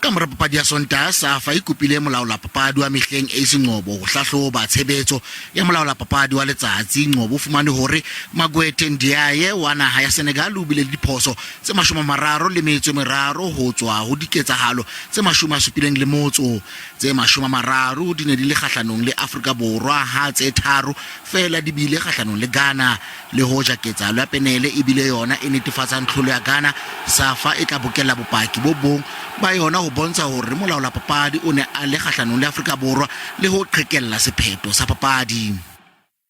Ka mora papadi ya Sontaha, SAFA e kopile molaola papadi wa mehleng e Ngcobo ho hlahloba tshebetso ya molaola papadi wa letsatsi. Ngcobo o fumane hore Magwete Ndiaye wa naha ya Senegal o bile le diphoso tse 33 ho tswa ho diketsahalo tse 71 tse 30 di ne di le kgahlanong le Afrika Borwa, ha tse 3 fela di bile kgahlanong le Ghana. Le hoja ketsahalo ya penele e bile yona e netefatsang tlholo ya Ghana, SAFA e tla bokella bopaki bo bong ba yona ho bontsha hore molaola papadi o ne a le kgahlanong le Afrika Borwa le ho qhekella sephetho sa papadi.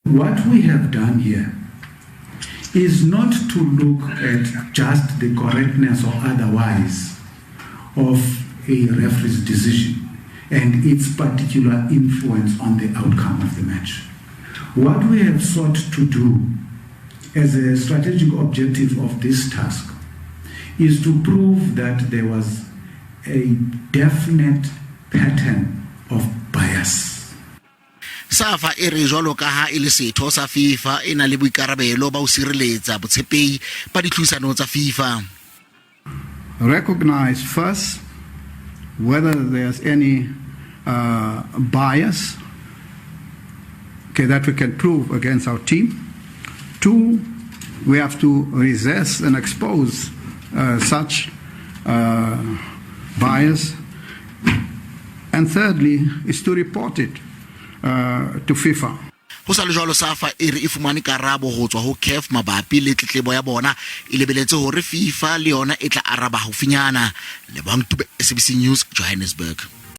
What we have done here is not to look at just the correctness or otherwise of a referee's decision and its particular influence on the outcome of the match. What we have sought to do as a strategic objective of this task is to prove that there was a definite pattern of bias. SAFA e re jwalo ka ha e le setho sa FIFA e na le boikarabelo ba ho sireletsa botshepehi ba ditlhodisano tsa FIFA. Recognize first whether there's any bias that we can prove against our team. 2, we have to resist and expose such bias. And thirdly, is to report it to FIFA. Ho sa le jwalo, SAFA e re e fumane karabo ho tswa ho CAF mabapi le tletlebo ya bona, e lebeletse hore FIFA le yona e tla araba haufinyana. Lebang Tube, SABC News, Johannesburg.